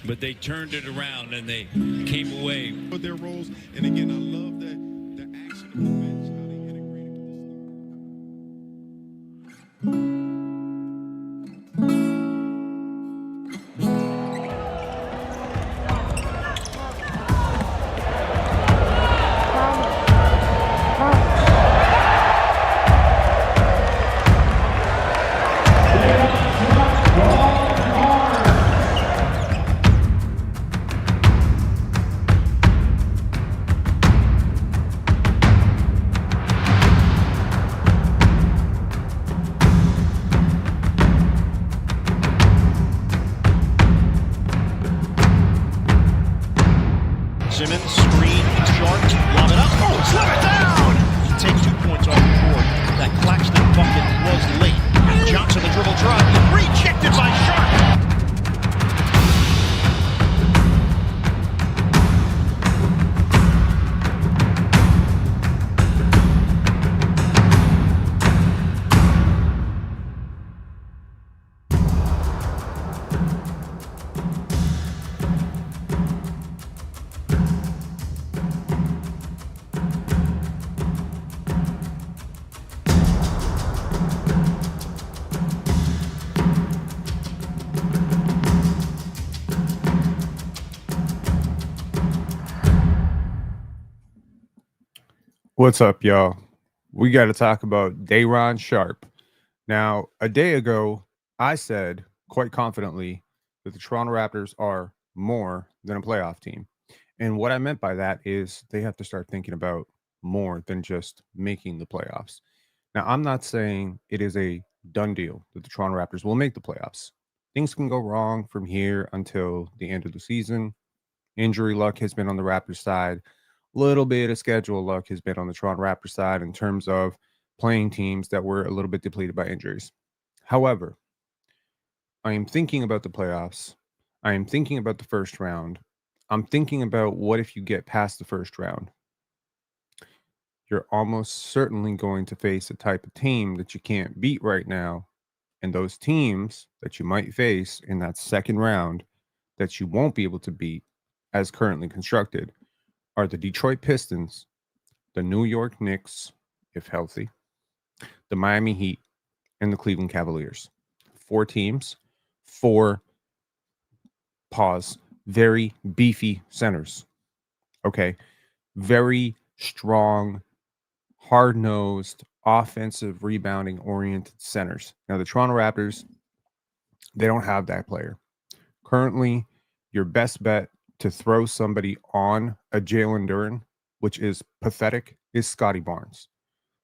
but they turned it around and they came away with their roles. And again, I love that the action of the bench, how they integrated with Simmons, screen, Sharpe, lob it up, oh, slam it down! Take 2 points off the board. That Claxton bucket was late. Johnson, the dribble drive, rejected by Sharpe. What's up, y'all? We got to talk about Day'Ron Sharpe. Now, a day ago, I said quite confidently that the Toronto Raptors are more than a playoff team. And what I meant by that is they have to start thinking about more than just making the playoffs. Now, I'm not saying it is a done deal that the Toronto Raptors will make the playoffs. Things can go wrong from here until the end of the season. Injury luck has been on the Raptors side. Little bit of schedule luck has been on the Toronto Raptors side in terms of playing teams that were a little bit depleted by injuries. However, I am thinking about the playoffs. I am thinking about the first round. I'm thinking about what if you get past the first round? You're almost certainly going to face a type of team that you can't beat right now. And those teams that you might face in that second round that you won't be able to beat as currently constructed are the Detroit Pistons, the New York Knicks, if healthy, the Miami Heat, and the Cleveland Cavaliers. 4 teams, 4 very beefy centers. Okay. Very strong, hard-nosed, offensive, rebounding oriented centers. Now, the Toronto Raptors, they don't have that player. Currently, your best bet to throw somebody on a Jalen Duren, which is pathetic, is Scotty Barnes.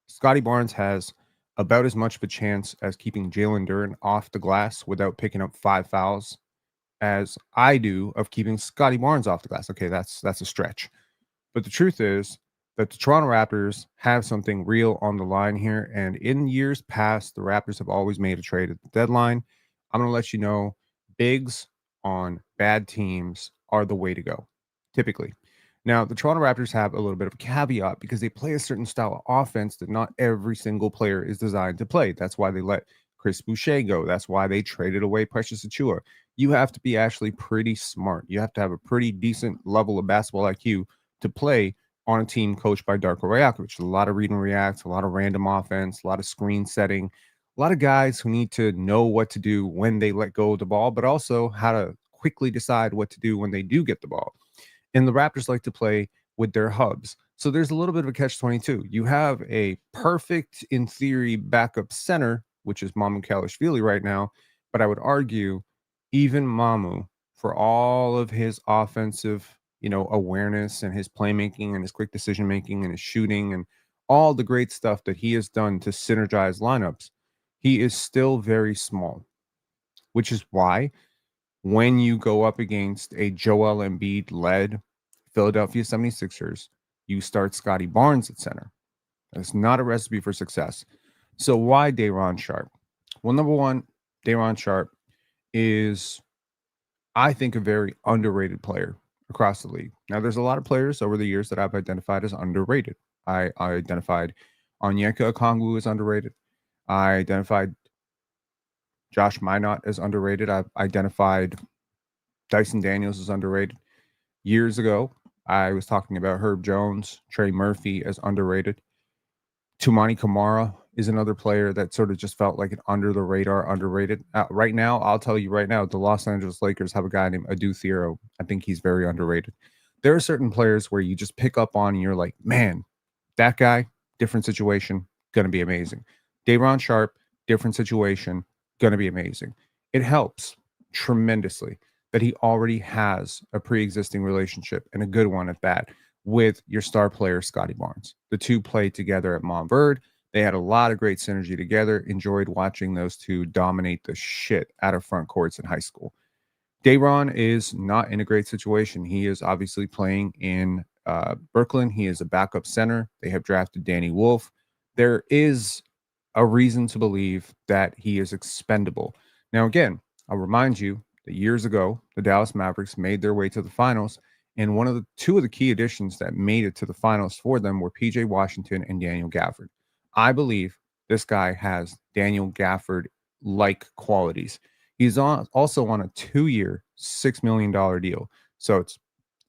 Scotty Barnes has about as much of a chance as keeping Jalen Duren off the glass without picking up 5 fouls as I do of keeping Scotty Barnes off the glass. Okay, that's a stretch. But the truth is that the Toronto Raptors have something real on the line here. And in years past, the Raptors have always made a trade at the deadline. I'm going to let you know, bigs on bad teams are the way to go, typically. Now, the Toronto Raptors have a little bit of a caveat because they play a certain style of offense that not every single player is designed to play. That's why they let Chris Boucher go. That's why they traded away Precious Achiuwa. You have to be actually pretty smart. You have to have a pretty decent level of basketball IQ to play on a team coached by Darko Rajakovic. A lot of read and reacts, a lot of random offense, a lot of screen setting, a lot of guys who need to know what to do when they let go of the ball, but also how to quickly decide what to do when they do get the ball. And the Raptors like to play with their hubs. So there's a little bit of a catch-22. You have a perfect, in theory, backup center, which is Mamu Kalashvili right now. But I would argue even Mamu, for all of his offensive, awareness and his playmaking and his quick decision-making and his shooting and all the great stuff that he has done to synergize lineups, he is still very small, which is why when you go up against a Joel Embiid-led Philadelphia 76ers, you start Scotty Barnes at center. That's not a recipe for success. So why Day'Ron Sharpe? Well, number one, Day'Ron Sharpe is, I think, a very underrated player across the league. Now, there's a lot of players over the years that I've identified as underrated. I identified Onyeka Okongwu as underrated. I identified Josh Minott as underrated. I've identified Dyson Daniels is underrated. Years ago, I was talking about Herb Jones, Trey Murphy as underrated. Tumani Kamara is another player that sort of just felt like an under the radar, underrated. Right now, I'll tell you right now, the Los Angeles Lakers have a guy named Adu Thiero. I think he's very underrated. There are certain players where you just pick up on and you're like, man, that guy, different situation, going to be amazing. Day'Ron Sharpe, different situation, going to be amazing. It helps tremendously that he already has a pre-existing relationship, and a good one at that, with your star player, Scotty Barnes. The two played together at Montverde. They had a lot of great synergy together. Enjoyed watching those two dominate the shit out of front courts in high school. Day'Ron is not in a great situation. He is obviously playing in Brooklyn. He is a backup center. They have drafted Danny Wolf. There is a reason to believe that he is expendable. Now, again, I'll remind you that years ago, the Dallas Mavericks made their way to the finals, and two of the key additions that made it to the finals for them were PJ Washington and Daniel Gafford. I believe this guy has Daniel Gafford-like qualities. He's also on a 2-year, $6 million deal. So it's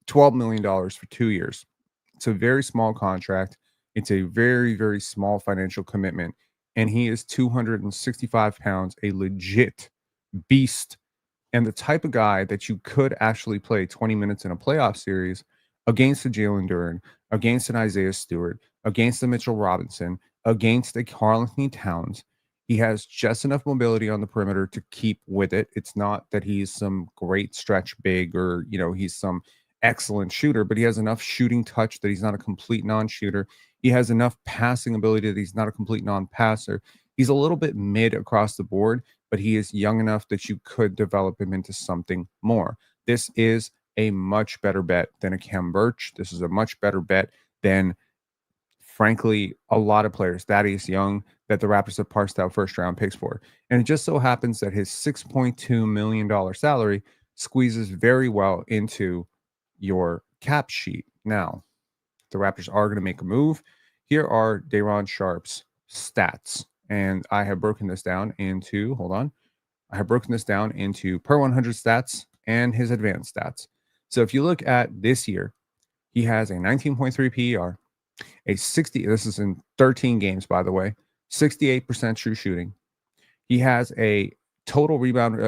$12 million for 2 years. It's a very small contract. It's a very, very small financial commitment. And he is 265 pounds, a legit beast, and the type of guy that you could actually play 20 minutes in a playoff series against a Jalen Duren, against an Isaiah Stewart, against a Mitchell Robinson, against a Karl-Anthony Towns. He has just enough mobility on the perimeter to keep with it. It's not that he's some great stretch big or, he's some excellent shooter, but he has enough shooting touch that he's not a complete non-shooter. He has enough passing ability that he's not a complete non-passer. He's a little bit mid across the board, but he is young enough that you could develop him into something more. This is a much better bet than a Khem Birch. This is a much better bet than, frankly, a lot of players, Thaddeus Young, that the Raptors have parsed out first-round picks for. And it just so happens that his $6.2 million salary squeezes very well into your cap sheet. Now, the Raptors are going to make a move. Here are Day'Ron Sharpe's stats. And I have broken this down into, per 100 stats and his advanced stats. So if you look at this year, he has a 19.3 PER, this is in 13 games, by the way, 68% true shooting. He has a total rebound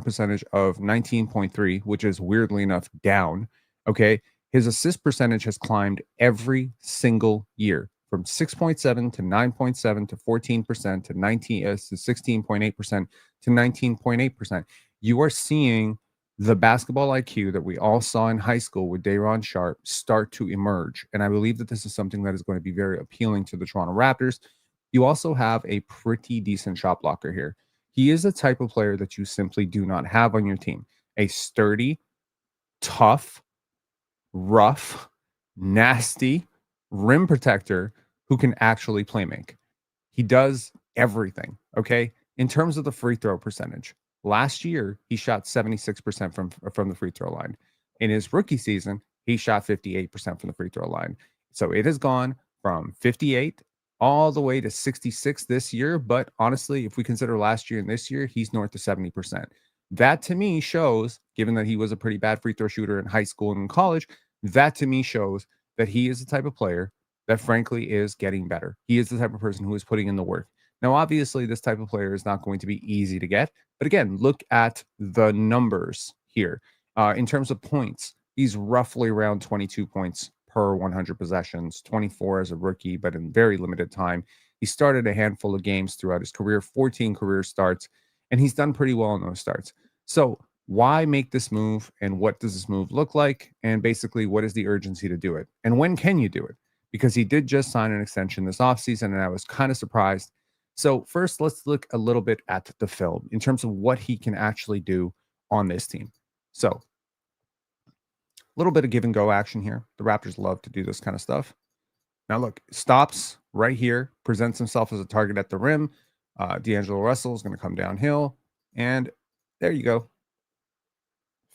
percentage of 19.3, which is weirdly enough down. Okay. His assist percentage has climbed every single year, from 6.7 to 9.7 to 14% to 16.8% to 19.8%. You are seeing the basketball IQ that we all saw in high school with Day'Ron Sharpe start to emerge. And I believe that this is something that is going to be very appealing to the Toronto Raptors. You also have a pretty decent shot blocker here. He is the type of player that you simply do not have on your team. A sturdy, tough, rough, nasty rim protector who can actually play make. He does everything, okay? In terms of the free throw percentage, last year he shot 76% from the free throw line. In his rookie season, he shot 58% from the free throw line. So it has gone from 58 all the way to 66 this year. But honestly, if we consider last year and this year, he's north of 70%. That to me shows, given that he was a pretty bad free throw shooter in high school and in college, that to me shows that he is the type of player that frankly is getting better. He is the type of person who is putting in the work. Now, obviously, this type of player is not going to be easy to get. But again, look at the numbers here. In terms of points, he's roughly around 22 points per 100 possessions, 24 as a rookie, but in very limited time. He started a handful of games throughout his career, 14 career starts, and he's done pretty well in those starts. So why make this move, and what does this move look like? And basically, what is the urgency to do it? And when can you do it? Because he did just sign an extension this offseason, and I was kind of surprised. So first, let's look a little bit at the film in terms of what he can actually do on this team. So a little bit of give and go action here. The Raptors love to do this kind of stuff. Now look, stops right here, presents himself as a target at the rim. D'Angelo Russell is going to come downhill, and there you go.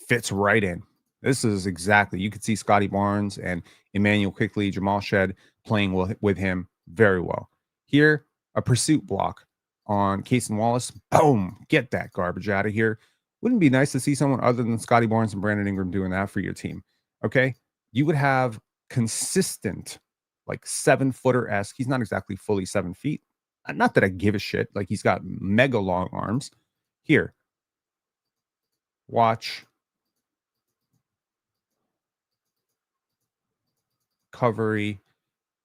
Fits right in. This is exactly, you could see Scotty Barnes and Emmanuel Quickley, Jamal Shed playing with him very well. Here, a pursuit block on Cason Wallace. Boom, get that garbage out of here. Wouldn't it be nice to see someone other than Scotty Barnes and Brandon Ingram doing that for your team? Okay. You would have consistent, like 7-footer-esque. He's not exactly fully 7 feet. Not that I give a shit. Like, he's got mega long arms. Here. Watch. Recovery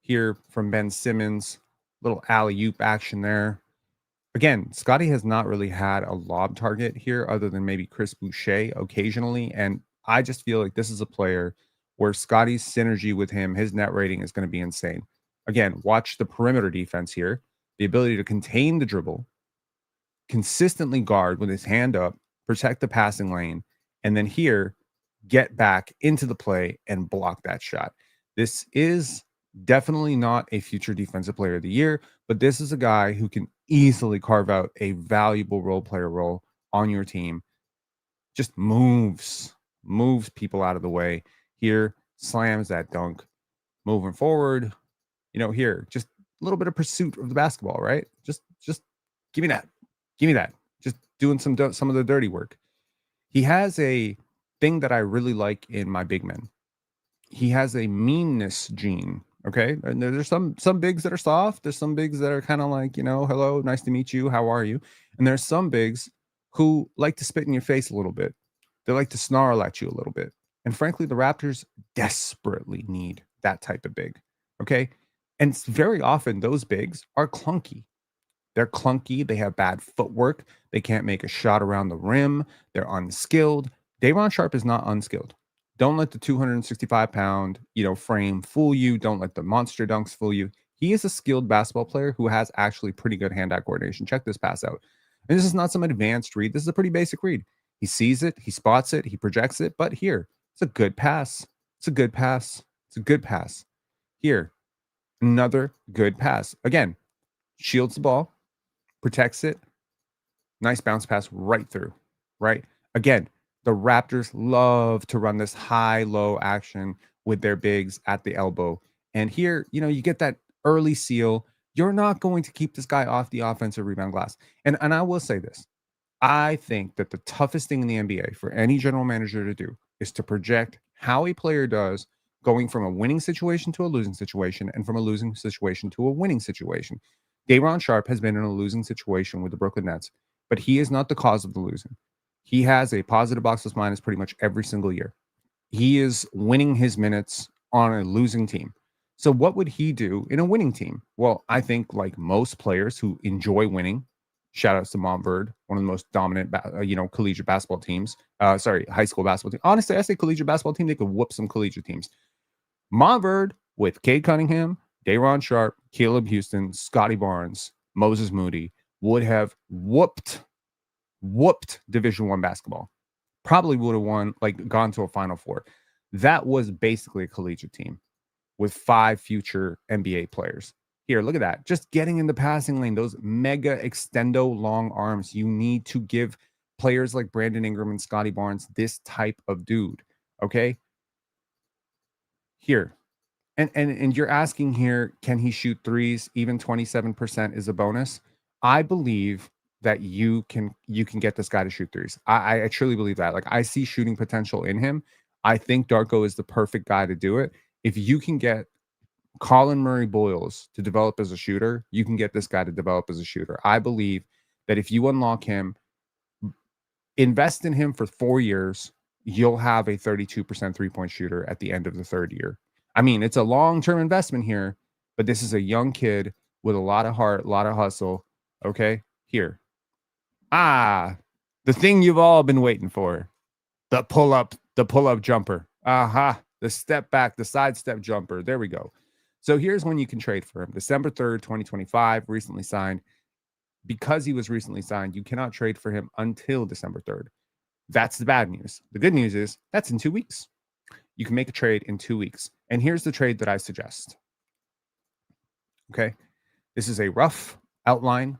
here from Ben Simmons. Little alley-oop action there. Again, Scotty has not really had a lob target here other than maybe Chris Boucher occasionally. And I just feel like this is a player where Scotty's synergy with him, his net rating is going to be insane. Again, watch the perimeter defense here. The ability to contain the dribble, consistently guard with his hand up, protect the passing lane, and then here, get back into the play and block that shot. This is definitely not a future defensive player of the year, but this is a guy who can easily carve out a valuable role player role on your team. Just moves people out of the way. Here, slams that dunk. Moving forward, here, just a little bit of pursuit of the basketball, right? Just give me that. Give me that. Just doing some of the dirty work. He has a thing that I really like in my big men. He has a meanness gene. Okay. And there's some bigs that are soft. There's some bigs that are kind of like, hello, nice to meet you. How are you? And there's some bigs who like to spit in your face a little bit. They like to snarl at you a little bit. And frankly, the Raptors desperately need that type of big. Okay. And very often those bigs are clunky. They're clunky. They have bad footwork. They can't make a shot around the rim. They're unskilled. Day'Ron Sharpe is not unskilled. Don't let the 265-pound, frame fool you. Don't let the monster dunks fool you. He is a skilled basketball player who has actually pretty good hand-eye coordination. Check this pass out. And this is not some advanced read. This is a pretty basic read. He sees it. He spots it. He projects it. But here, it's a good pass. It's a good pass. It's a good pass. Here, another good pass. Again, shields the ball, protects it. Nice bounce pass right through, right? Again, the Raptors love to run this high-low action with their bigs at the elbow. And here, you get that early seal. You're not going to keep this guy off the offensive rebound glass. And I will say this. I think that the toughest thing in the NBA for any general manager to do is to project how a player does going from a winning situation to a losing situation and from a losing situation to a winning situation. Day'Ron Sharpe has been in a losing situation with the Brooklyn Nets, but he is not the cause of the losing. He has a positive box plus minus pretty much every single year. He is winning his minutes on a losing team. So what would he do in a winning team? Well, I think like most players who enjoy winning, shout outs to Revered, one of the most dominant, collegiate basketball teams. High school basketball team. Honestly, I say collegiate basketball team. They could whoop some collegiate teams. Revered with Cade Cunningham, Day'Ron Sharpe, Caleb Houston, Scotty Barnes, Moses Moody would have whooped Division I basketball. Probably would have won, gone to a Final Four. That was basically a collegiate team with 5 future NBA players. Here, look at that. Just getting in the passing lane, those mega extendo long arms. You need to give players like Brandon Ingram and Scotty Barnes this type of dude. Okay. Here. And you're asking here, can he shoot threes? Even 27% is a bonus. I believe that you can get this guy to shoot threes. I truly believe that. I see shooting potential in him. I think Darko is the perfect guy to do it. If you can get Colin Murray Boyles to develop as a shooter, you can get this guy to develop as a shooter. I believe that if you unlock him, invest in him for 4 years, you'll have a 32% three-point shooter at the end of the 3rd year. I mean, it's a long-term investment here, but this is a young kid with a lot of heart, a lot of hustle. Okay, here. The thing you've all been waiting for. The pull-up jumper. The step back, the sidestep jumper. There we go. So here's when you can trade for him. December 3rd, 2025, recently signed. Because he was recently signed, you cannot trade for him until December 3rd. That's the bad news. The good news is that's in 2 weeks. You can make a trade in 2 weeks. And here's the trade that I suggest. Okay. This is a rough outline.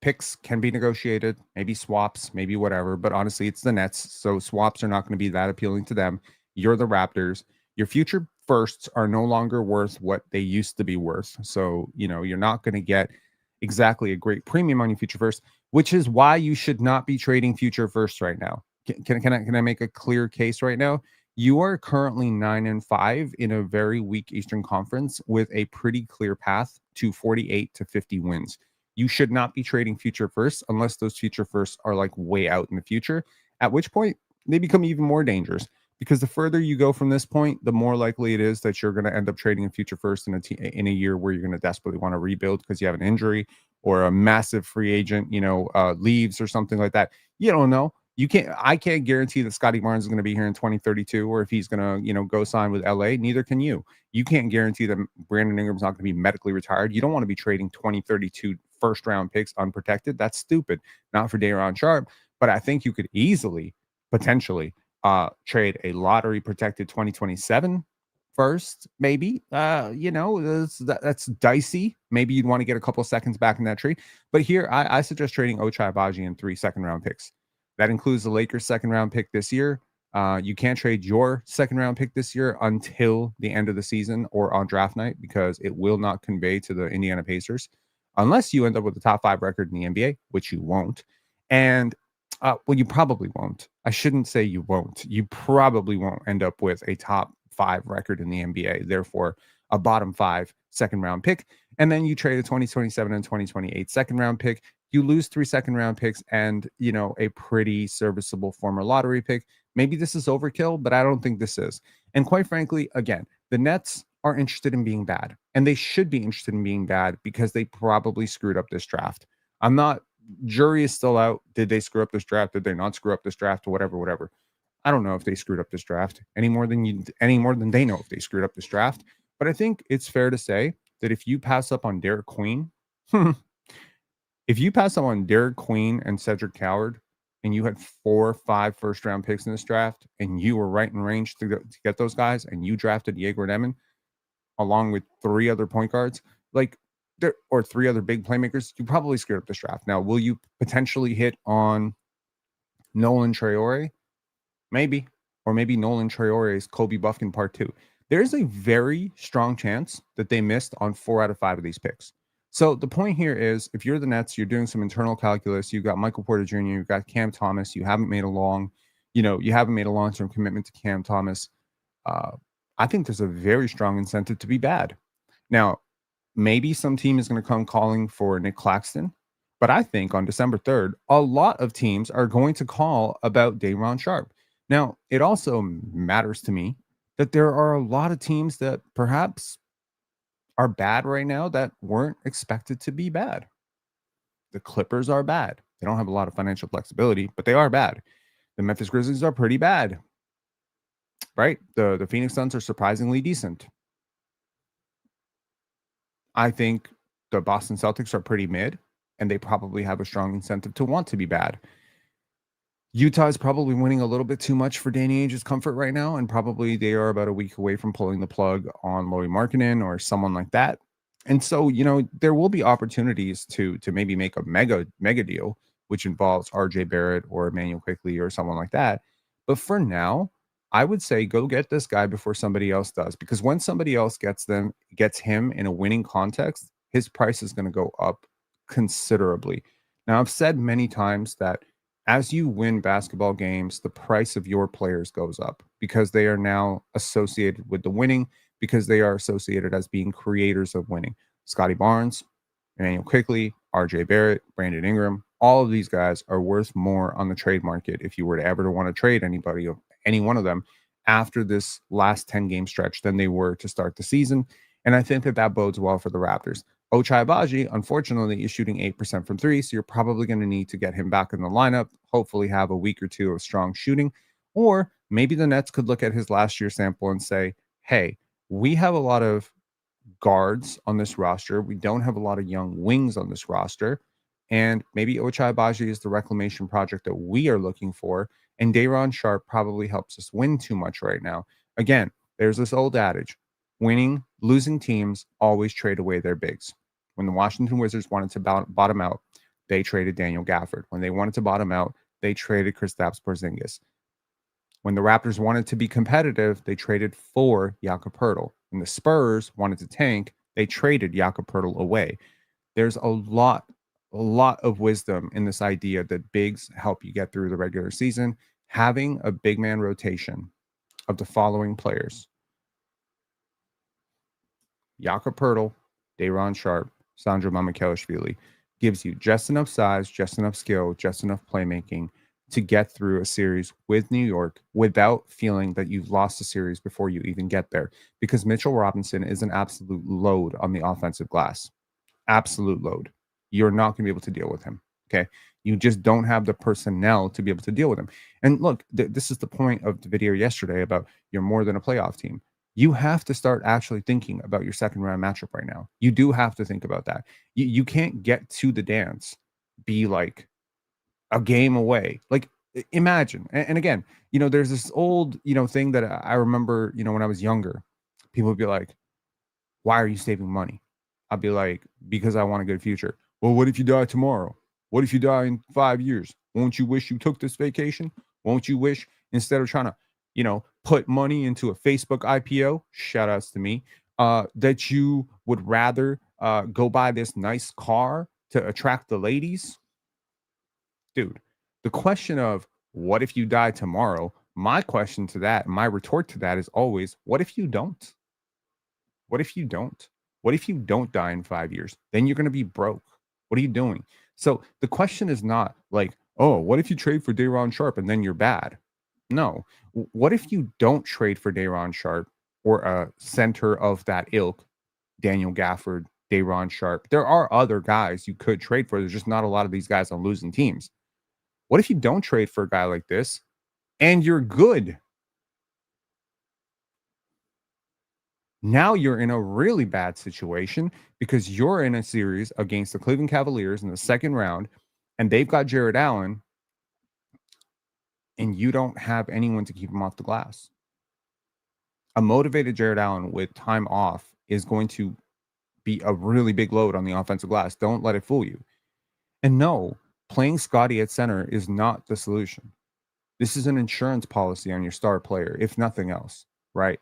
Picks can be negotiated, maybe swaps, maybe whatever. But honestly, it's the Nets. So swaps are not going to be that appealing to them. You're the Raptors. Your future firsts are no longer worth what they used to be worth. So, you're not going to get exactly a great premium on your future first, which is why you should not be trading future firsts right now. Can I make a clear case right now? You are currently 9-5 in a very weak Eastern Conference with a pretty clear path to 48 to 50 wins. You should not be trading future firsts unless those future firsts are like way out in the future, at which point they become even more dangerous. Because the further you go from this point, the more likely it is that you're going to end up trading a future first in a year where you're going to desperately want to rebuild because you have an injury or a massive free agent, leaves or something like that. You don't know. I can't guarantee that Scotty Barnes is going to be here in 2032 or if he's going to, go sign with LA. Neither can you. You can't guarantee that Brandon Ingram's not going to be medically retired. You don't want to be trading 2032 first round picks unprotected. That's stupid. Not for Day'Ron Sharpe, but I think you could easily, potentially, trade a lottery protected 2027 first, maybe. That's dicey. Maybe you'd want to get a couple seconds back in that trade. But here, I suggest trading Ochai Agbaji and 3 second-round picks. That includes the Lakers' second-round pick this year. You can't trade your second-round pick this year until the end of the season or on draft night because it will not convey to the Indiana Pacers unless you end up with a top 5 record in the NBA, which you won't. And you probably won't. I shouldn't say you won't. You probably won't end up with a top 5 record in the NBA. Therefore, a bottom 5 second-round pick. And then you trade a 2027 and 2028 second-round pick. You lose 3 second-round picks and, a pretty serviceable former lottery pick. Maybe this is overkill, but I don't think this is. And quite frankly, again, the Nets are interested in being bad. And they should be interested in being bad because they probably screwed up this draft. Jury is still out. Did they screw up this draft? Did they not screw up this draft? Whatever. I don't know if they screwed up this draft any more than they know if they screwed up this draft. But I think it's fair to say that if you pass up on Derek Queen, if you pass up on Derek Queen and Cedric Coward, and you had 4 or 5 first-round picks in this draft, and you were right in range to get those guys, and you drafted Diego Demon along with 3 other point guards, or 3 other big playmakers, you probably screwed up this draft. Now, will you potentially hit on Nolan Traore? Maybe. Or maybe Nolan Traore's Kobe Buffkin part 2. There's a very strong chance that they missed on 4 out of 5 of these picks. So the point here is, if you're the Nets, you're doing some internal calculus. You've got Michael Porter Jr., you've got Cam Thomas. You haven't made a long-term commitment to Cam Thomas. I think there's a very strong incentive to be bad. Now, maybe some team is going to come calling for Nick Claxton, but I think on December 3rd, a lot of teams are going to call about Day'Ron Sharpe. Now, it also matters to me that there are a lot of teams that perhaps are bad right now that weren't expected to be bad. The Clippers are bad. They don't have a lot of financial flexibility, but they are bad. The Memphis Grizzlies are pretty bad, right? The Phoenix Suns are surprisingly decent. I think the Boston Celtics are pretty mid, and they probably have a strong incentive to want to be bad. Utah is probably winning a little bit too much for Danny Ainge's comfort right now, and probably they are about a week away from pulling the plug on Lauri Markkanen or someone like that. And so, there will be opportunities to maybe make a mega deal, which involves RJ Barrett or Emmanuel Quickley or someone like that. But for now, I would say go get this guy before somebody else does, because when somebody else gets him in a winning context, his price is going to go up considerably. Now, I've said many times that as you win basketball games, the price of your players goes up because they are now associated with the winning, because they are associated as being creators of winning. Scotty Barnes, Emmanuel Quickley, RJ Barrett, Brandon Ingram, all of these guys are worth more on the trade market if you were to ever want to trade any one of them after this last 10-game stretch than they were to start the season. And I think that bodes well for the Raptors. Ochai Agbaji, unfortunately, is shooting 8% from 3, so you're probably going to need to get him back in the lineup, hopefully have a week or 2 of strong shooting. Or maybe the Nets could look at his last year sample and say, hey, we have a lot of guards on this roster. We don't have a lot of young wings on this roster. And maybe Ochai Agbaji is the reclamation project that we are looking for. And Day'Ron Sharpe probably helps us win too much right now. Again, there's this old adage, losing teams always trade away their bigs. When the Washington Wizards wanted to bottom out, they traded Daniel Gafford. When they wanted to bottom out, they traded Kristaps Porzingis. When the Raptors wanted to be competitive, they traded for Jakob Poeltl. When the Spurs wanted to tank, they traded Jakob Poeltl away. There's a lot of wisdom in this idea that bigs help you get through the regular season. Having a big man rotation of the following players: Jakob Poeltl, Day'Ron Sharpe, Sandro Mamukelashvili gives you just enough size, just enough skill, just enough playmaking to get through a series with New York without feeling that you've lost a series before you even get there. Because Mitchell Robinson is an absolute load on the offensive glass. Absolute load. You're not going to be able to deal with him. Okay. You just don't have the personnel to be able to deal with him. And look, this is the point of the video yesterday about you're more than a playoff team. You have to start actually thinking about your second round matchup right now. You do have to think about that. You can't get to the dance, be like a game away. Like, imagine. And again, there's this old, thing that I remember, when I was younger, people would be like, why are you saving money? I'd be like, because I want a good future. Well, what if you die tomorrow? What if you die in 5 years? Won't you wish you took this vacation? Won't you wish, instead of trying to, put money into a Facebook IPO, shout outs to me, that you would rather go buy this nice car to attract the ladies? Dude, the question of what if you die tomorrow, my question to that, my retort to that is always, what if you don't? What if you don't? What if you don't die in 5 years? Then you're going to be broke. What are you doing? So the question is not like, oh, what if you trade for Day'Ron Sharpe and then you're bad? No. What if you don't trade for Day'Ron Sharpe or a center of that ilk, Daniel Gafford, Day'Ron Sharpe? There are other guys you could trade for. There's just not a lot of these guys on losing teams. What if you don't trade for a guy like this and you're good? Now you're in a really bad situation because you're in a series against the Cleveland Cavaliers in the second round, and they've got Jarrett Allen, and you don't have anyone to keep him off the glass. A motivated Jarrett Allen with time off is going to be a really big load on the offensive glass. Don't let it fool you. And no, playing Scottie at center is not the solution. This is an insurance policy on your star player, if nothing else, right?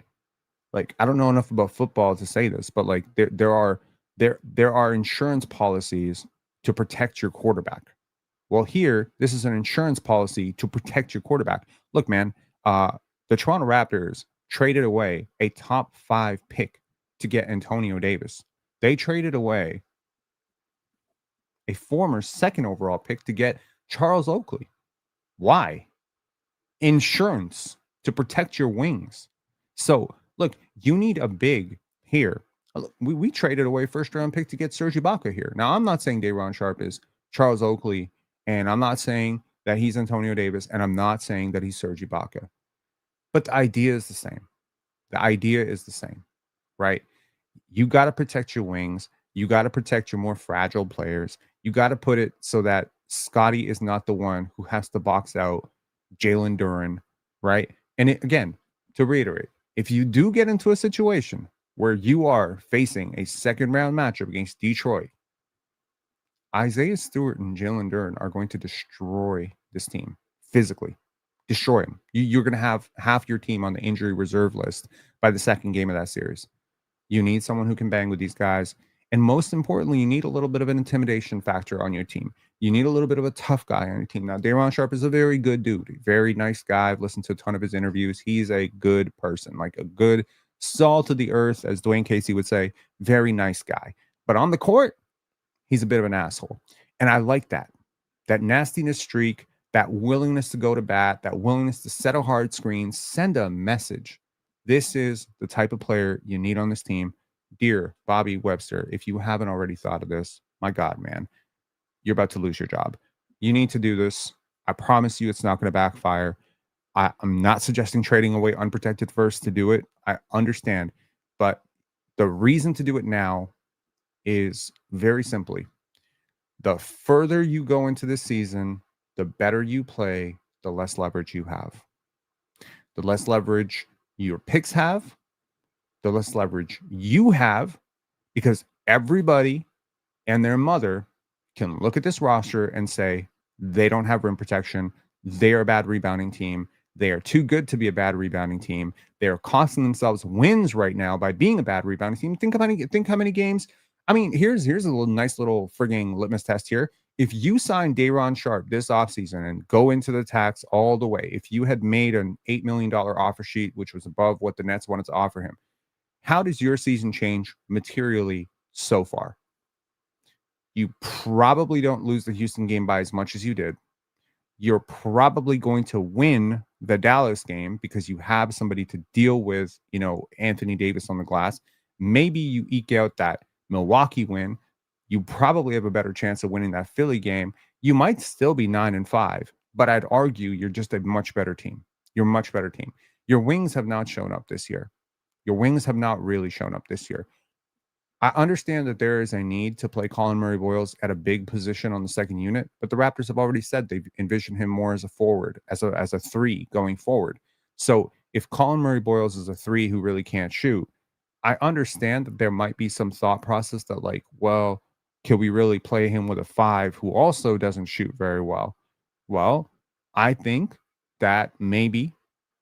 Like, I don't know enough about football to say this, but like there are insurance policies to protect your quarterback. Well, here, this is an insurance policy to protect your quarterback. Look, man, the Toronto Raptors traded away a top 5 pick to get Antonio Davis. They traded away a former second overall pick to get Charles Oakley. Why? Insurance to protect your wings. So, look, you need a big here. We traded away first round pick to get Serge Ibaka here. Now, I'm not saying Day'Ron Sharpe is Charles Oakley, and I'm not saying that he's Antonio Davis, and I'm not saying that he's Serge Ibaka. But the idea is the same. The idea is the same, right? You got to protect your wings. You got to protect your more fragile players. You got to put it so that Scottie is not the one who has to box out Jalen Duren, right? And again, to reiterate, if you do get into a situation where you are facing a second round matchup against Detroit, Isaiah Stewart and Jalen Duren are going to destroy this team physically. Destroy them. You're going to have half your team on the injury reserve list by the second game of that series. You need someone who can bang with these guys. And most importantly, you need a little bit of an intimidation factor on your team. You need a little bit of a tough guy on your team. Now, Day'Ron Sharpe is a very good dude, very nice guy. I've listened to a ton of his interviews. He's a good person, like a good salt of the earth, as Dwayne Casey would say. Very nice guy. But on the court, he's a bit of an asshole. And I like that. That nastiness streak, that willingness to go to bat, that willingness to set a hard screen, send a message. This is the type of player you need on this team. Dear Bobby Webster, if you haven't already thought of this, my God, man, you're about to lose your job. You need to do this. I promise you it's not going to backfire. I'm not suggesting trading away unprotected first to do it. I understand. But the reason to do it now is very simply, the further you go into this season, the better you play, the less leverage you have. The less leverage your picks have, the less leverage you have, because everybody and their mother can look at this roster and say they don't have rim protection. They are a bad rebounding team. They are too good to be a bad rebounding team. They are costing themselves wins right now by being a bad rebounding team. Think how many games. I mean, here's a nice little frigging litmus test here. If you sign Day'Ron Sharpe this offseason and go into the tax all the way, if you had made an $8 million offer sheet, which was above what the Nets wanted to offer him, how does your season change materially so far? You probably don't lose the Houston game by as much as you did. You're probably going to win the Dallas game because you have somebody to deal with, Anthony Davis on the glass. Maybe you eke out that Milwaukee win. You probably have a better chance of winning that Philly game. You might still be 9-5, but I'd argue you're just a much better team. You're a much better team. Your wings have not shown up this year. Your wings have not really shown up this year. I understand that there is a need to play Colin Murray-Boyles at a big position on the second unit, but the Raptors have already said they envision him more as a forward, as a three going forward. So if Colin Murray-Boyles is a three who really can't shoot, I understand that there might be some thought process that like, well, can we really play him with a five who also doesn't shoot very well? Well, I think that maybe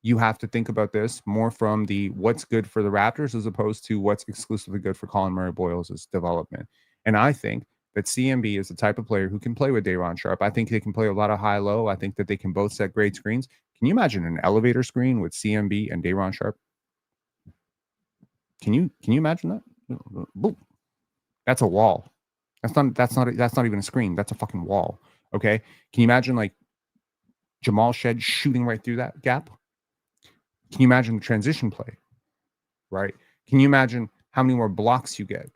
you have to think about this more from the what's good for the Raptors as opposed to what's exclusively good for Colin Murray-Boyles' development. And I think that CMB is the type of player who can play with Day'Ron Sharpe. I think they can play a lot of high-low. I think that they can both set great screens. Can you imagine an elevator screen with CMB and Day'Ron Sharpe? Can you imagine that? Boom. That's a wall. That's not even a screen. That's a fucking wall. Okay. Can you imagine like Jamal Shed shooting right through that gap? Can you imagine the transition play? Right? Can you imagine how many more blocks you get?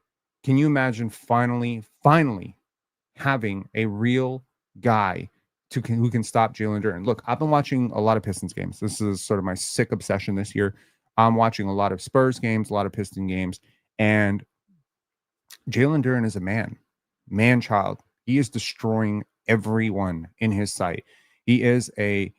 Can you imagine finally having a real guy who can stop Jalen Duren? Look, I've been watching a lot of Pistons games. This is sort of my sick obsession this year. I'm watching a lot of Spurs games, a lot of Piston games, and Jalen Duren is a man-child. He is destroying everyone in his sight. He is a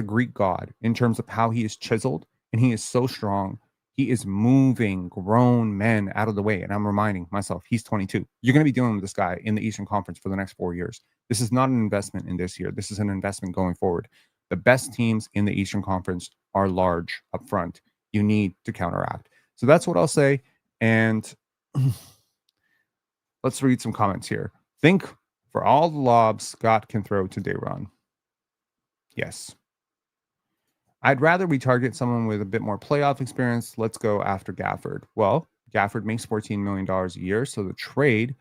Greek god in terms of how he is chiseled, and he is so strong. He is moving grown men out of the way. And I'm reminding myself, he's 22. You're going to be dealing with this guy in the Eastern Conference for the next 4 years. This is not an investment in this year. This is an investment going forward. The best teams in the Eastern Conference are large up front. You need to counteract. So that's what I'll say. And let's read some comments here. Think for all the lobs Scott can throw to Day'Ron. Yes. I'd rather we target someone with a bit more playoff experience. Let's go after Gafford. Well, Gafford makes $14 million a year, so the trade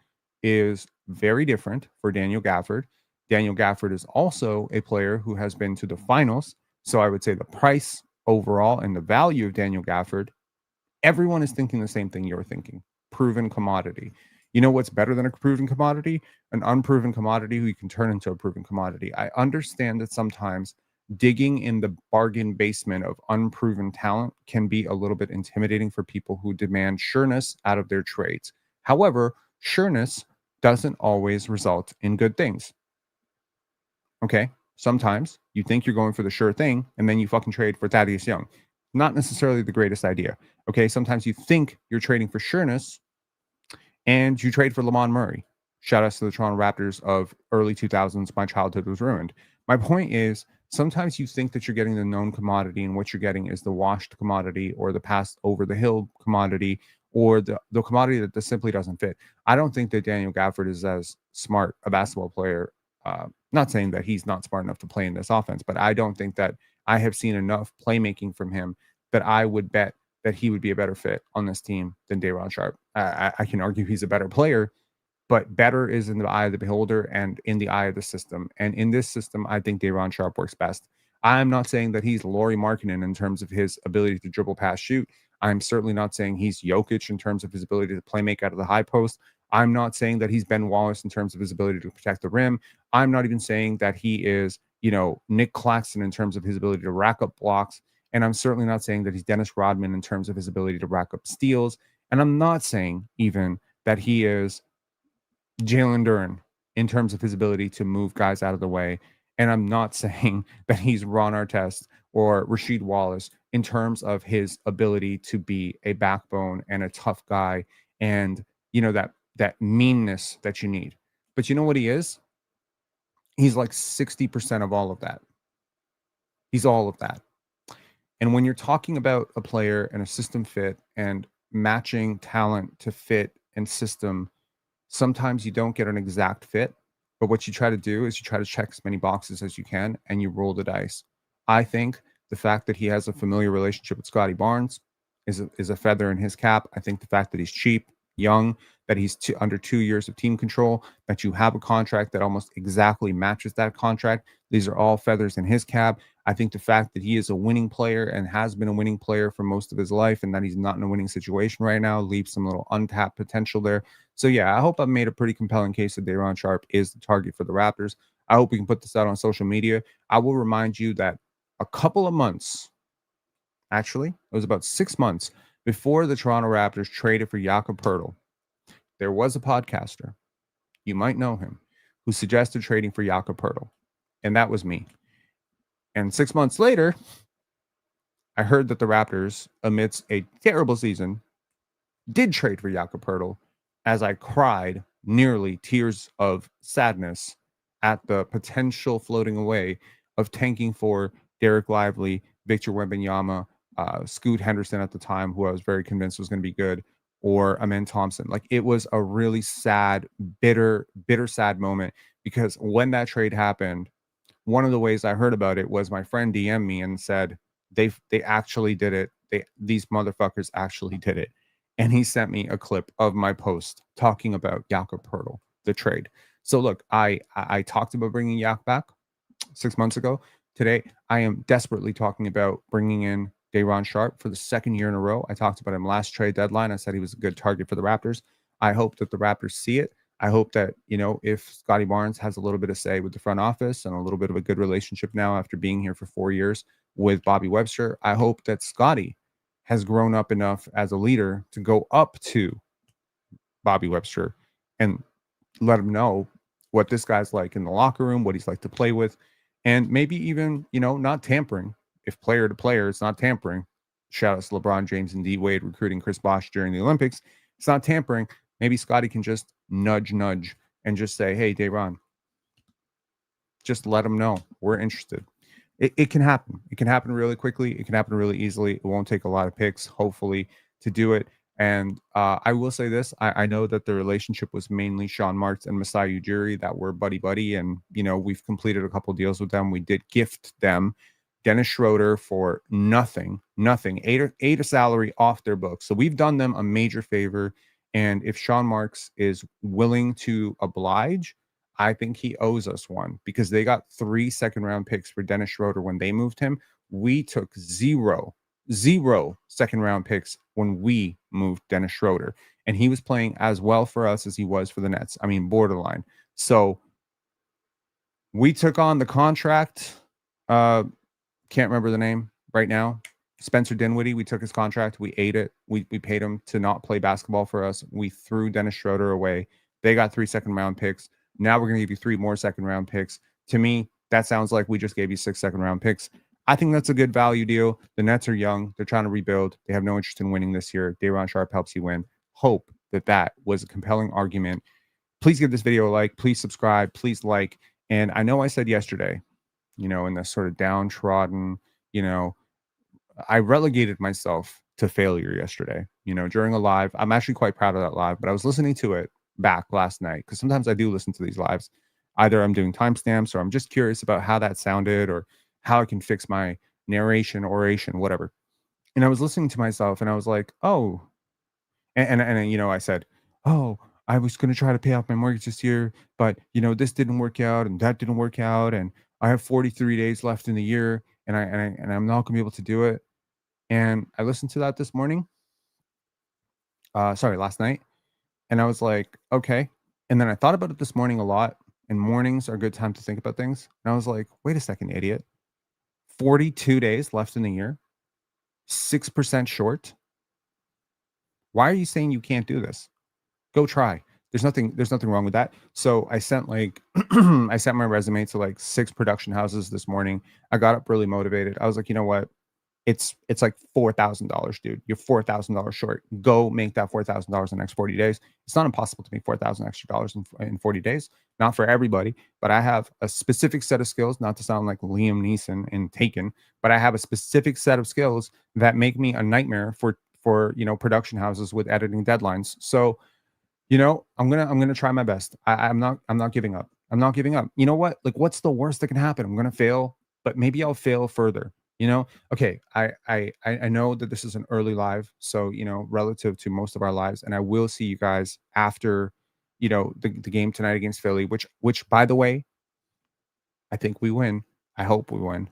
is very different for Daniel Gafford. Daniel Gafford is also a player who has been to the finals, so I would say the price overall and the value of Daniel Gafford, everyone is thinking the same thing you're thinking. Proven commodity. You know what's better than a proven commodity? An unproven commodity who you can turn into a proven commodity. I understand that sometimes digging in the bargain basement of unproven talent can be a little bit intimidating for people who demand sureness out of their trades. However, sureness doesn't always result in good things. Okay? Sometimes you think you're going for the sure thing, and then you fucking trade for Thaddeus Young. Not necessarily the greatest idea. Okay? Sometimes you think you're trading for sureness, and you trade for Lamont Murray. Shout out to the Toronto Raptors of early 2000s. My childhood was ruined. My point is, sometimes you think that you're getting the known commodity, and what you're getting is the washed commodity or the passed over the hill commodity or the commodity that simply doesn't fit. I don't think that Daniel Gafford is as smart a basketball player. Not saying that he's not smart enough to play in this offense, but I don't think that I have seen enough playmaking from him that I would bet that he would be a better fit on this team than Day'Ron Sharpe. I can argue he's a better player, but better is in the eye of the beholder and in the eye of the system. And in this system, I think Day'Ron Sharpe works best. I'm not saying that he's Lauri Markkanen in terms of his ability to dribble, pass, shoot. I'm certainly not saying he's Jokic in terms of his ability to play make out of the high post. I'm not saying that he's Ben Wallace in terms of his ability to protect the rim. I'm not even saying that he is, Nick Claxton in terms of his ability to rack up blocks. And I'm certainly not saying that he's Dennis Rodman in terms of his ability to rack up steals. And I'm not saying even that he is Jalen Duren in terms of his ability to move guys out of the way. And I'm not saying that he's Ron Artest or Rasheed Wallace in terms of his ability to be a backbone and a tough guy and, that meanness that you need. But you know what he is? He's like 60% of all of that. He's all of that. And when you're talking about a player and a system fit and matching talent to fit and system, sometimes you don't get an exact fit, but what you try to do is you try to check as many boxes as you can and you roll the dice. I think the fact that he has a familiar relationship with Scotty Barnes is a feather in his cap. I think the fact that he's cheap, young, that he's under 2 years of team control, that you have a contract that almost exactly matches that contract, these are all feathers in his cap. I think the fact that he is a winning player and has been a winning player for most of his life and that he's not in a winning situation right now leaves some little untapped potential there. So yeah, I hope I've made a pretty compelling case that Day'Ron Sharpe is the target for the Raptors. I hope we can put this out on social media. I will remind you that a couple of months, actually, it was about 6 months before the Toronto Raptors traded for Jakob Poeltl, there was a podcaster, you might know him, who suggested trading for Jakob Poeltl, and that was me. And 6 months later, I heard that the Raptors, amidst a terrible season, did trade for Jakob Poeltl, as I cried nearly tears of sadness at the potential floating away of tanking for Derek Lively, Victor Wembanyama, Scoot Henderson at the time, who I was very convinced was going to be good, or Amen Thompson. Like, it was a really sad, bitter, sad moment, because when that trade happened, one of the ways I heard about it was my friend DM'd me and said, they actually did it. These motherfuckers actually did it. And he sent me a clip of my post talking about Jakob Poeltl, the trade. So look, I talked about bringing Yak back 6 months ago. Today, I am desperately talking about bringing in Day'Ron Sharpe for the second year in a row. I talked about him last trade deadline. I said he was a good target for the Raptors. I hope that the Raptors see it. I hope that, if Scotty Barnes has a little bit of say with the front office and a little bit of a good relationship now after being here for 4 years with Bobby Webster, I hope that Scotty has grown up enough as a leader to go up to Bobby Webster and let him know what this guy's like in the locker room, what he's like to play with, and maybe even, not tampering. If player to player, it's not tampering. Shout out to LeBron James and D Wade recruiting Chris Bosh during the Olympics. It's not tampering. Maybe Scotty can just nudge and just say, hey, Day'Ron, just let him know we're interested. It can happen. It can happen really quickly. It can happen really easily. It won't take a lot of picks, hopefully, to do it. And I will say this. I know that the relationship was mainly Sean Marks and Masai Ujiri that were buddy-buddy. And, we've completed a couple deals with them. We did gift them Dennis Schroeder for nothing, eight a salary off their books. So we've done them a major favor. And if Sean Marks is willing to oblige, I think he owes us one, because they got 3 second-round picks for Dennis Schroeder when they moved him. We took zero second-round picks when we moved Dennis Schroeder. And he was playing as well for us as he was for the Nets. I mean, borderline. So we took on the contract. Can't remember the name right now. Spencer Dinwiddie, we took his contract. We ate it. We paid him to not play basketball for us. We threw Dennis Schroeder away. They got 3 second-round picks. Now we're going to give you 3 more second-round picks. To me, that sounds like we just gave you 6 second-round picks. I think that's a good value deal. The Nets are young. They're trying to rebuild. They have no interest in winning this year. Day'Ron Sharpe helps you win. Hope that was a compelling argument. Please give this video a like. Please subscribe. Please like. And I know I said yesterday, in this sort of downtrodden, I relegated myself to failure yesterday, during a live. I'm actually quite proud of that live, but I was listening to it back last night, because sometimes I do listen to these lives. Either I'm doing timestamps or I'm just curious about how that sounded or how I can fix my narration, oration, whatever. And I was listening to myself and I was like, oh, and I said, oh, I was going to try to pay off my mortgage this year, but this didn't work out and that didn't work out, and I have 43 days left in the year, and I'm not going to be able to do it. And I listened to that this morning. Last night. And I was like, okay. And then I thought about it this morning a lot. And mornings are a good time to think about things. And I was like, wait a second, idiot. 42 days left in the year. 6% short. Why are you saying you can't do this? Go try. There's nothing wrong with that. So I sent I sent my resume to 6 production houses this morning. I got up really motivated. I was like, you know what? It's like $4,000, dude. You're $4,000 short. Go make that $4,000 in the next 40 days. It's not impossible to make $4,000 extra dollars in 40 days. Not for everybody, but I have a specific set of skills, not to sound like Liam Neeson in Taken, but I have a specific set of skills that make me a nightmare for production houses with editing deadlines. So I'm gonna try my best. I'm not giving up. I'm not giving up. You know what? Like, what's the worst that can happen? I'm gonna fail, but maybe I'll fail further. Okay. I know that this is an early live, so relative to most of our lives, and I will see you guys after the game tonight against Philly, which by the way, I think we win. I hope we win.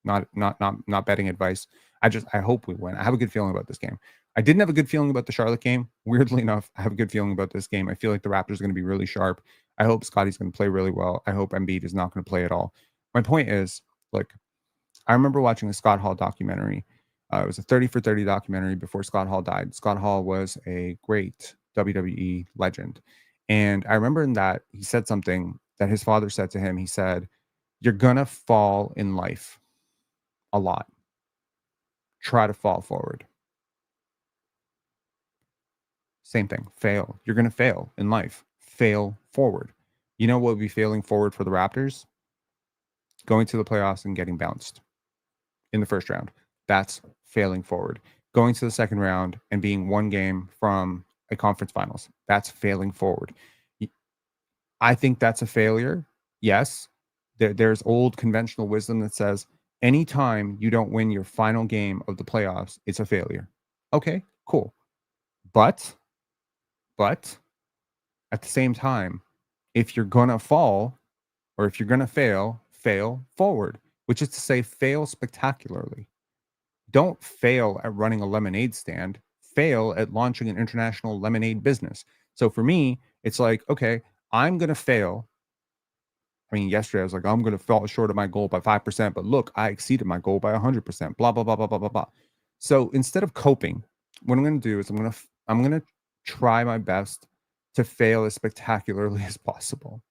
Not betting advice. I hope we win. I have a good feeling about this game. I didn't have a good feeling about the Charlotte game. Weirdly enough, I have a good feeling about this game. I feel like the Raptors are going to be really sharp. I hope Scotty's going to play really well. I hope Embiid is not going to play at all. My point is, like, I remember watching a Scott Hall documentary. It was a 30 for 30 documentary before Scott Hall died. Scott Hall was a great WWE legend. And I remember in that he said something that his father said to him. He said, "You're going to fall in life a lot. Try to fall forward." Same thing. Fail. You're going to fail in life. Fail forward. You know what would be failing forward for the Raptors? Going to the playoffs and getting bounced in the first round. That's failing forward. Going to the second round and being one game from a conference finals. That's failing forward. I think that's a failure. Yes. There's old conventional wisdom that says anytime you don't win your final game of the playoffs, it's a failure. Okay, cool. But at the same time, if you're going to fall or if you're going to fail forward, which is to say fail spectacularly. Don't fail at running a lemonade stand, fail at launching an international lemonade business. So for me, it's like, okay, I'm going to fail. I mean, yesterday I was like, I'm going to fall short of my goal by 5%, but look, I exceeded my goal by 100%, blah, blah, blah, blah, blah, blah, blah. So instead of coping, what I'm going to do is I'm going to try my best to fail as spectacularly as possible,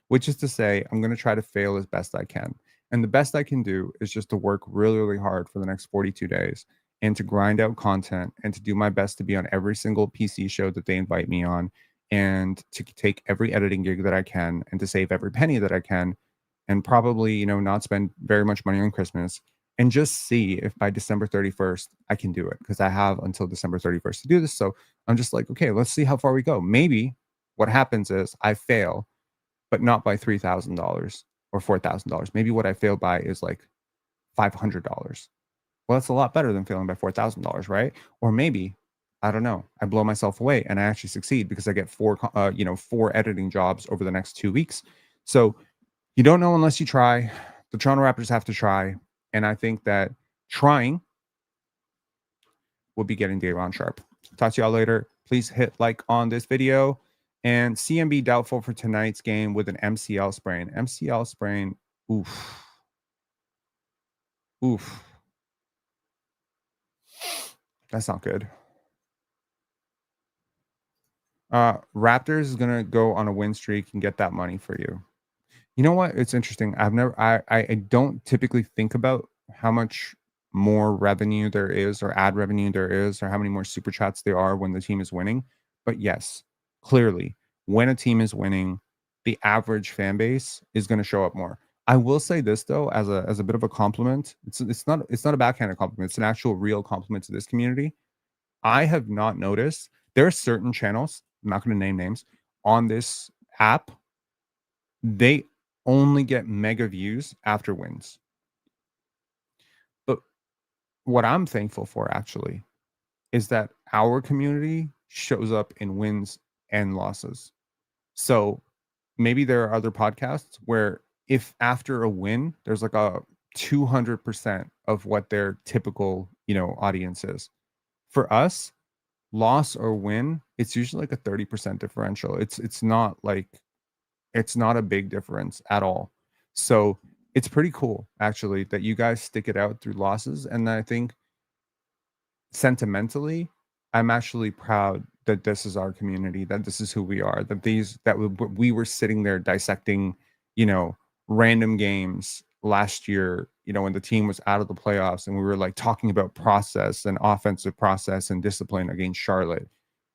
which is to say I'm going to try to fail as best I can. And the best I can do is just to work really, really hard for the next 42 days and to grind out content and to do my best to be on every single PC show that they invite me on and to take every editing gig that I can and to save every penny that I can and probably, not spend very much money on Christmas and just see if by December 31st I can do it, because I have until December 31st to do this. So I'm just like, okay, let's see how far we go. Maybe what happens is I fail, but not by $3,000 or $4,000. Maybe what I failed by is like $500. Well, that's a lot better than failing by $4,000, right? Or maybe, I don't know, I blow myself away and I actually succeed because I get four editing jobs over the next 2 weeks. So you don't know unless you try. The Toronto Raptors have to try. And I think that trying will be getting Day'Ron Sharpe. Talk to y'all later. Please hit like on this video. And CMB doubtful for tonight's game with an MCL sprain. MCL sprain, oof. Oof. That's not good. Raptors is going to go on a win streak and get that money for you. You know what? It's interesting. I don't typically think about how much more revenue there is or ad revenue there is or how many more super chats there are when the team is winning. But yes, clearly, when a team is winning, the average fan base is going to show up more. I will say this though, as a bit of a compliment. It's not a backhanded compliment. It's an actual real compliment to this community. I have not noticed there are certain channels, I'm not going to name names, on this app. They only get mega views after wins. But what I'm thankful for actually is that our community shows up in wins and losses. So maybe there are other podcasts where if after a win, there's like a 200% of what their typical, audience is. For us, loss or win, it's usually like a 30% differential. It's not a big difference at all. So it's pretty cool actually that you guys stick it out through losses. And I think sentimentally, I'm actually proud that this is our community, that this is who we are, that we were sitting there dissecting, random games last year, when the team was out of the playoffs and we were like talking about process and offensive process and discipline against Charlotte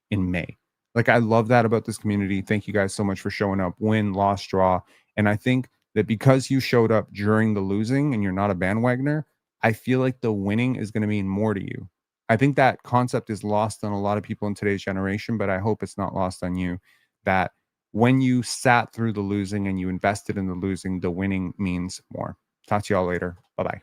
in May. Like, I love that about this community. Thank you guys so much for showing up, win, loss, draw. And I think that because you showed up during the losing and you're not a bandwagoner, I feel like the winning is going to mean more to you. I think that concept is lost on a lot of people in today's generation, but I hope it's not lost on you that when you sat through the losing and you invested in the losing, the winning means more. Talk to y'all later. Bye-bye.